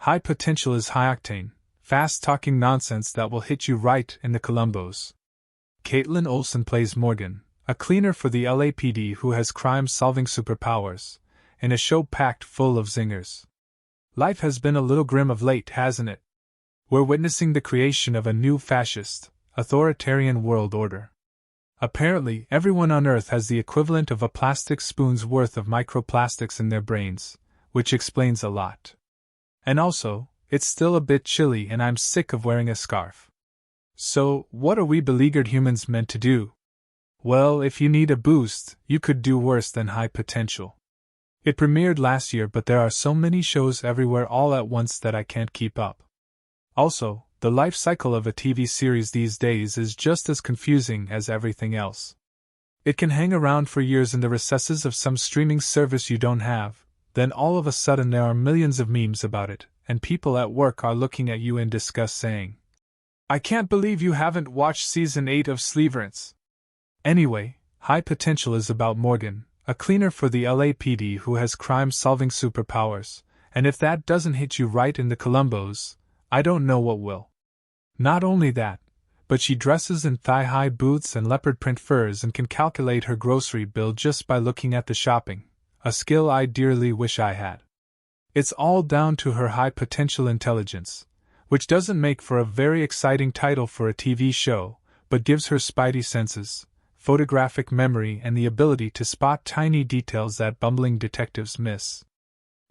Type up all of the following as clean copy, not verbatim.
High potential is high-octane, fast-talking nonsense that will hit you right in the Columbos. Caitlin Olsen plays Morgan, a cleaner for the LAPD who has crime-solving superpowers, in a show packed full of zingers. Life has been a little grim of late, hasn't it? We're witnessing the creation of a new fascist, authoritarian world order. Apparently, everyone on Earth has the equivalent of a plastic spoon's worth of microplastics in their brains, which explains a lot. And also, it's still a bit chilly and I'm sick of wearing a scarf. So, what are we beleaguered humans meant to do? Well, if you need a boost, you could do worse than High Potential. It premiered last year, but there are so many shows everywhere all at once that I can't keep up. Also, the life cycle of a TV series these days is just as confusing as everything else. It can hang around for years in the recesses of some streaming service you don't have, then all of a sudden there are millions of memes about it, and people at work are looking at you in disgust saying, "I can't believe you haven't watched Season 8 of Sleeverance." Anyway, High Potential is about Morgan, a cleaner for the LAPD who has crime-solving superpowers, and if that doesn't hit you right in the Columbos, I don't know what will. Not only that, but she dresses in thigh-high boots and leopard print furs and can calculate her grocery bill just by looking at the shopping, a skill I dearly wish I had. It's all down to her high-potential intelligence, which doesn't make for a very exciting title for a TV show, but gives her spidey senses, photographic memory and the ability to spot tiny details that bumbling detectives miss.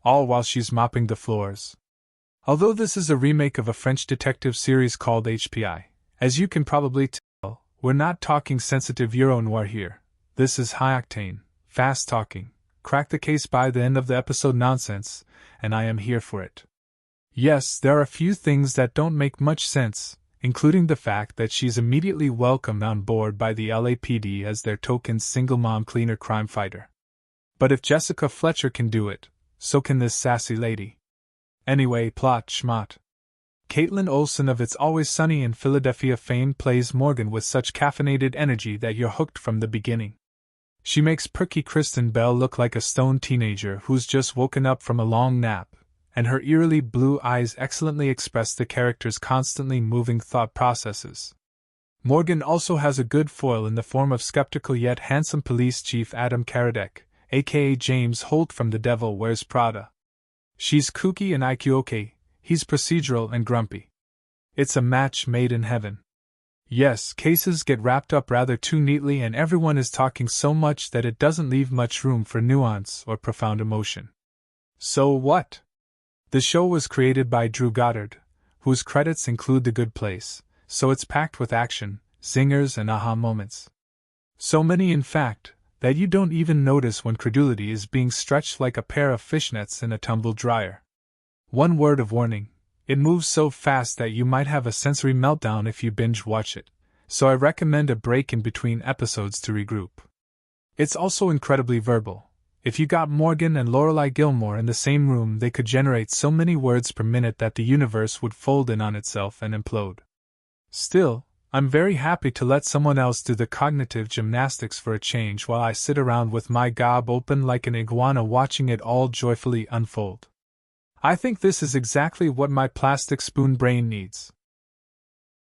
All while she's mopping the floors. Although this is a remake of a French detective series called HPI, as you can probably tell, we're not talking sensitive Euro-noir here. This is high-octane, fast-talking, crack-the-case-by-the-end-of-the-episode nonsense, and I am here for it. Yes, there are a few things that don't make much sense, including the fact that she's immediately welcomed on board by the LAPD as their token single-mom cleaner crime fighter. But if Jessica Fletcher can do it, so can this sassy lady. Anyway, plot schmott. Caitlin Olsen of It's Always Sunny in Philadelphia fame plays Morgan with such caffeinated energy that you're hooked from the beginning. She makes perky Kristen Bell look like a stoned teenager who's just woken up from a long nap, and her eerily blue eyes excellently express the character's constantly moving thought processes. Morgan also has a good foil in the form of skeptical yet handsome police chief Adam Karadec, aka James Holt from The Devil Wears Prada. She's kooky and IQ okay, he's procedural and grumpy. It's a match made in heaven. Yes, cases get wrapped up rather too neatly and everyone is talking so much that it doesn't leave much room for nuance or profound emotion. So what? The show was created by Drew Goddard, whose credits include The Good Place, so it's packed with action, zingers and aha moments. So many in fact, that you don't even notice when credulity is being stretched like a pair of fishnets in a tumble dryer. One word of warning, it moves so fast that you might have a sensory meltdown if you binge watch it, so I recommend a break in between episodes to regroup. It's also incredibly verbal. If you got Morgan and Lorelai Gilmore in the same room, they could generate so many words per minute that the universe would fold in on itself and implode. Still, I'm very happy to let someone else do the cognitive gymnastics for a change while I sit around with my gob open like an iguana watching it all joyfully unfold. I think this is exactly what my plastic spoon brain needs.